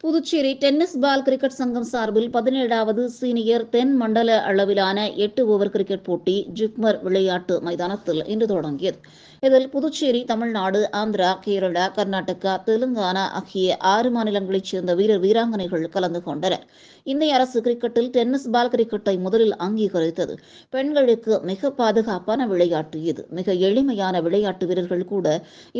Puducherry tennis ball cricket சங்கம் சார்பில் 17வது senior தென் மண்டல அளவிலான 8 ஓவர் கிரிக்கெட் போட்டி ஜிப்மர் விளையாட்டு மைதானத்தில் இன்று தொடங்கியது. இதில் புதுச்சேரி, தமிழ்நாடு, ஆந்திரா, கேரளா, கர்நாடகா, தெலுங்கானா ஆகிய 6 மாநிலங்களைச் சேர்ந்த வீராங்கனைகள் கலந்து கொண்டனர். இந்திய அரசு கிரிக்கெட்டில் டென்னிஸ் பால் கிரிக்கெட்டை முதலில் அங்கீகரித்தது. பெண்களுக்கு மிக பாதுகாப்பான விளையாட்டு இது. மிக எளிமையான விளையாட்டு வீரர்கள் கூட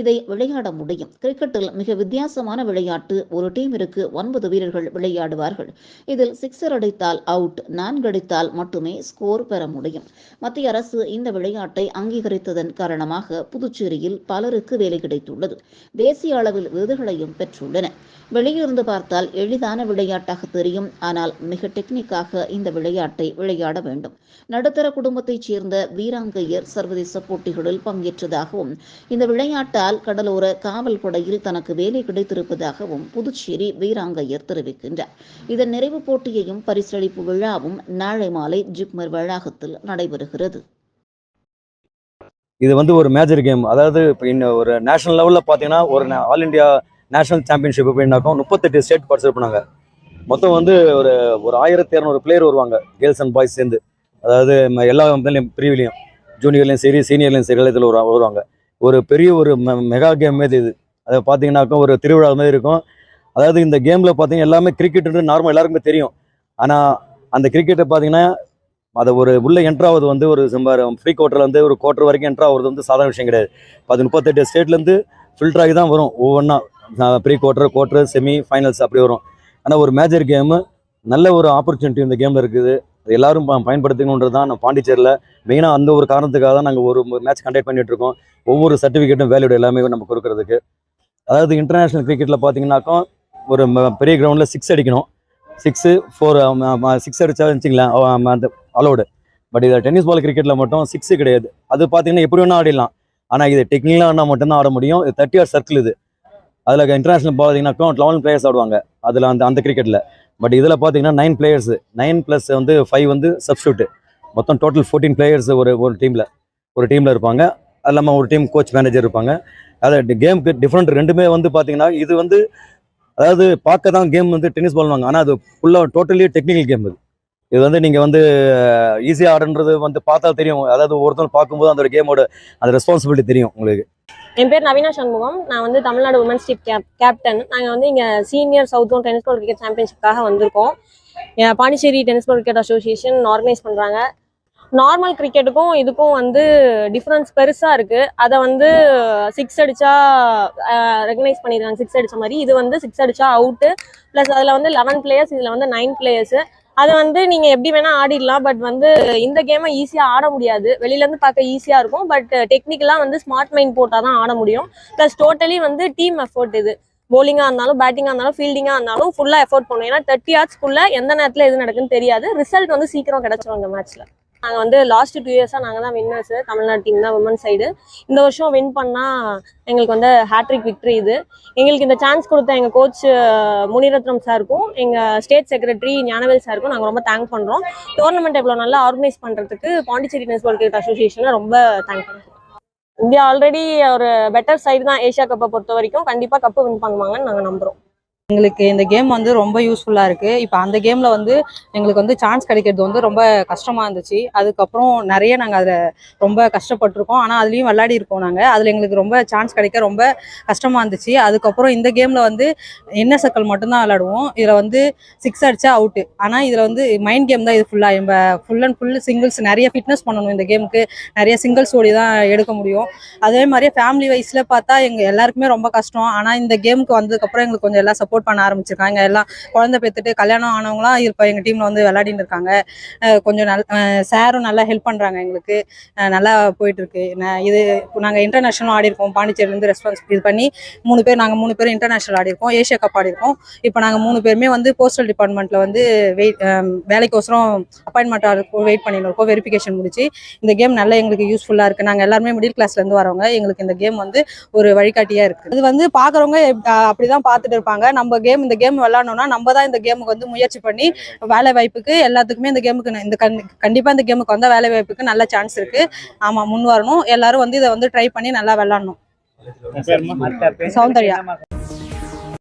இதை விளையாட முடியும். கிரிக்கெட்டில் மிக வித்தியாசமான விளையாட்டு. ஒரு டீமிற்கு 9 வீரர்கள் விளையாடுவார்கள். இதில் 6 அடித்தால் அவுட், 4 அடித்தால் மட்டுமே ஸ்கோர் பெற முடியும். மத்திய அரசு இந்த விளையாட்டை அங்கீகரித்ததன் காரணமாக புதுச்சேரியில் பலருக்கு வேலை கிடைத்துள்ளது. தேசிய அளவில் விருதுகளையும் பெற்றுள்ளன. வெளியிருந்து பார்த்தால் எளிதான விளையாட்டாக தெரியும். ஆனால் மிக டெக்னிக்காக இந்த விளையாட்டை விளையாட வேண்டும். நடுத்தர குடும்பத்தைச் சேர்ந்த வீராங்கையர் சர்வதேச போட்டிகளில் பங்கேற்றதாகவும், இந்த விளையாட்டால் கடலோர காவல் படையில் தனக்கு வேலை கிடைத்திருப்பதாகவும் புதுச்சேரி வீராங்கையர் தெரிவிக்கின்றார். இதன் நிறைவு போட்டியையும் பரிசளிப்பு விழாவும் நாளை மாலை ஜிப்மர் வளாகத்தில் நடைபெறுகிறது. இது ஒரு மேஜர் கேம். அதாவது இப்போ ஒரு நேஷனல் லெவலில் பார்த்தீங்கன்னா ஒரு ஆல் இண்டியா நேஷனல் சாம்பியன்ஷிப் அப்படின்னாக்கும் 38 ஸ்டேட் பார்ட்டிசிபேட் பண்ணாங்க. மொத்தம் ஒரு 1200 பிளேயர் வருவாங்க, கேர்ள்ஸ் அண்ட் பாய்ஸ் சேர்ந்து. அதாவது எல்லா பிரிவிலையும், ஜூனியர்லையும் சரி, சீனியர்லையும் சரி, இதில் வருவாங்க. ஒரு பெரிய மெகா கேம் மாதிரி இது. அதை பார்த்தீங்கன்னாக்கா ஒரு திருவிழா மாதிரி இருக்கும். அதாவது இந்த கேமில் பார்த்தீங்கன்னா எல்லாமே கிரிக்கெட்டு நார்மல் எல்லாருக்குமே தெரியும். ஆனால் அந்த கிரிக்கெட்டை பார்த்தீங்கன்னா அதை உள்ளே என்ட்ராவது ஒரு ஃப்ரீ குவார்ட்டரில் ஒரு குவார்ட்டர் வரைக்கும் என்ட்ராவது சாதாரண விஷயம் கிடையாது. 38 ஸ்டேட்லேருந்து ஃபில்டர் ஆகி தான் வரும். ஒவ்வொன்றா ப்ரீ குவார்ட்டர், செமி, ஃபைனல்ஸ் அப்படி வரும். ஆனால் ஒரு மேஜர் கேமு, நல்ல ஒரு ஆப்பர்ச்சுனிட்டி இந்த கேமில் இருக்குது. அது எல்லாரும் பயன்படுத்திக்கணுன்றது தான் நான் பாண்டிச்சேரியில் மெயினாக அந்த ஒரு காரணத்துக்காக தான் நாங்கள் ஒரு மேட்ச் கண்டக்ட் பண்ணிகிட்ருக்கோம். ஒவ்வொரு சர்டிஃபிகேட்டும் வேல்யூடு எல்லாமே நம்ம கொடுக்கறதுக்கு. அதாவது இன்டர்நேஷ்னல் கிரிக்கெட்டில் பார்த்தீங்கன்னாக்கா ஒரு பெரிய கிரவுண்டில் 6 அடிக்கணும். 6, 4, 6 அடித்தா வச்சுங்களேன் அந்த அலோடு. பட் இதில் டென்னிஸ் பால் கிரிக்கெட்டில் மட்டும் 6 கிடையாது. அது பார்த்தீங்கன்னா எப்படி வேணால் ஆடிடலாம். ஆனால் இது டெக்னிக்கலாக ஆனால் மட்டும்தான் ஆட முடியும். இது 30 ஆர் சர்க்கிள். இது அதில் இன்டர்நேஷ்னல் பார்த்தீங்கன்னாக்கா 11 பிளேயர்ஸ் ஆடுவாங்க அதில் அந்த கிரிக்கெட்டில். பட் இதில் பார்த்தீங்கன்னா 9 பிளேயர்ஸ், 9 + 5 சப்ஸ்டியூட்டு. மொத்தம் டோட்டல் 14 பிளேயர்ஸ் ஒரு டீமில் இருப்பாங்க. அது இல்லாமல் ஒரு டீம் கோச், மேனேஜர் இருப்பாங்க. அதாவது கேமுக்கு டிஃப்ரெண்ட் ரெண்டுமே பார்த்தீங்கன்னா இது அதாவது பார்க்க தான் கேம் டென்னிஸ் பால்வாங்க. ஆனால் அது ஃபுல்லாக டோட்டலி டெக்னிக்கல் கேம். இது நீங்கள் ஈஸியாக ஆடுன்றது பார்த்தா தெரியும். அதாவது ஒருத்தர் பார்க்கும்போது அந்த கேமோட அந்த ரெஸ்பான்சிபிலிட்டி தெரியும் உங்களுக்கு. என் பேர் நவீனா சண்முகம். நான் தமிழ்நாடு உமன்ஸ் டீம் கேப்டன். நாங்கள் இங்கே senior south zone tennis ball cricket சாம்பியன்ஷிப்காக வந்திருக்கோம். Pondicherry tennis ball cricket association organise பண்ணுறாங்க. நார்மல் கிரிக்கெட்டுக்கும் இதுக்கும் டிஃப்ரென்ஸ் பெருசாக இருக்குது. அதை 6 அடித்தா ரெகனைஸ் பண்ணிடுறாங்க. 6 அடித்த மாதிரி இது 6 அடித்தா அவுட்டு. ப்ளஸ் அதில் 11 பிளேயர்ஸ், இதில் 9 பிளேயர்ஸு. அது நீங்கள் எப்படி வேணால் ஆடிடலாம். பட் இந்த கேமை ஈஸியாக ஆட முடியாது. வெளியிலேருந்து பார்க்க ஈஸியாக இருக்கும். பட் டெக்னிக்கலாக ஸ்மார்ட் மைண்ட் போட்டால் தான் ஆட முடியும். Plus totally team effort. இது போலிங்காக இருந்தாலும், பேட்டிங்காக இருந்தாலும், ஃபீல்டிங்காக இருந்தாலும் ஃபுல்லாக எஃபோர்ட் பண்ணுவோம். ஏன்னா 30 ஹார்ஸ்க்குள்ளே எந்த நேரத்தில் எது நடக்குன்னு தெரியாது. ரிசல்ட் சீக்கிரம் கிடச்சிரும் இந்த மேட்ச்சில். நாங்கள் லாஸ்ட் 2 இயர்ஸாக நாங்கள் தான் வின்னர்ஸு. தமிழ்நாடு டீம் தான் உமன் சைடு. இந்த வருஷம் வின் பண்ணால் எங்களுக்கு ஹேட்ரிக் விக்ட்ரி. இது எங்களுக்கு இந்த சான்ஸ் கொடுத்த எங்கள் கோச் முனிரத்னம் சாருக்கும், எங்கள் ஸ்டேட் செக்ரட்டரி ஞானவேல் சாருக்கும் நாங்கள் ரொம்ப தேங்க் பண்ணுறோம். டோர்னமெண்ட் இவ்வளோ நல்லா ஆர்கனைஸ் பண்ணுறதுக்கு பாண்டிச்சேரி டென்னிஸ் பால் கிரிக்கெட் அசோசியேஷனை ரொம்ப தேங்க் பண்ணுறோம். இந்தியா ஆல்ரெடி ஒரு பெட்டர் சைடு தான். ஏஷியா கப்பை பொறுத்த வரைக்கும் கண்டிப்பாக கப்பு வின் பண்ணுவாங்கன்னு நாங்கள் நம்புகிறோம். எங்களுக்கு இந்த கேம் ரொம்ப யூஸ்ஃபுல்லாக இருக்குது. இப்போ அந்த கேமில் எங்களுக்கு சான்ஸ் கிடைக்கிறது ரொம்ப கஷ்டமாக இருந்துச்சு. அதுக்கப்புறம் நிறைய நாங்கள் அதில் ரொம்ப கஷ்டப்பட்டிருக்கோம். ஆனால் அதுலேயும் விளையாடி இருக்கோம் நாங்கள். அதில் எங்களுக்கு ரொம்ப சான்ஸ் கிடைக்க ரொம்ப கஷ்டமாக இருந்துச்சு. அதுக்கப்புறம் இந்த கேமில் என்ன சர்க்கிள் மட்டும்தான் விளையாடுவோம். இதில் 6 அடித்தா அவுட்டு. ஆனால் இதில் மைண்ட் கேம் தான். இது ஃபுல்லாக நம்ம ஃபுல் அண்ட் ஃபுல் சிங்கிள்ஸ். நிறைய ஃபிட்னஸ் பண்ணணும் இந்த கேமுக்கு. நிறைய சிங்கிள்ஸ் ஓடி தான் எடுக்க முடியும். அதே மாதிரியே ஃபேமிலி வைஸில் பார்த்தா எங்கள் எல்லாருக்குமே ரொம்ப கஷ்டம். ஆனால் இந்த கேமுக்கு வந்ததுக்கப்புறம் எங்களுக்கு கொஞ்சம் எல்லாம் சப்போர்ட் பண்ண ஆரம்பிச்சிருக்காங்க. எல்லாம் குழந்தை பெற்றுட்டு கல்யாணம் ஆனவங்களாம் இப்போ எங்கள் டீமில் விளையாடிட்டு இருக்காங்க. கொஞ்சம் சாரும் நல்லா ஹெல்ப் பண்ணுறாங்க. எங்களுக்கு நல்லா போயிட்டுருக்கு. இது நாங்கள் இன்டர்நேஷ்னலும் ஆடிருக்கோம். பாண்டிச்சேரியிலேருந்து ரெஸ்பான்ஸ் இது பண்ணி 3 பேர், நாங்கள் 3 பேர் இன்டர்நேஷ்னல் ஆடிருக்கோம். ஏஷியா கப் ஆடிருக்கோம். இப்போ நாங்கள் 3 பேருமே போஸ்டல் டிபார்ட்மெண்ட்டில் வேலைக்கோசரம் அப்பாயின்மெண்ட் வெயிட் பண்ணிட்டு இருக்கோம். வெரிஃபிகேஷன் முடிச்சு இந்த கேம் நல்லா எங்களுக்கு யூஸ்ஃபுல்லாக இருக்குது. நாங்கள் எல்லாருமே மிடில் கிளாஸ்லேருந்து வரவங்க. எங்களுக்கு இந்த கேம் ஒரு வழிகாட்டியாக இருக்குது. இது பார்க்குறவங்க அப்படி தான் பார்த்துட்டு இருப்பாங்க. இந்த கேம் விளையாடணும்னா நம்ம தான் இந்த கேமுக்கு முயற்சி பண்ணி வேலை வாய்ப்புக்கு எல்லாத்துக்குமே இந்த கேமுக்கு கண்டிப்பா இந்த கேமுக்கு வேலை வாய்ப்புக்கு நல்ல சான்ஸ் இருக்கு. ஆமா, முன் வரணும். எல்லாரும் இதை ட்ரை பண்ணி நல்லா விளையாடணும். சௌந்தர்யா.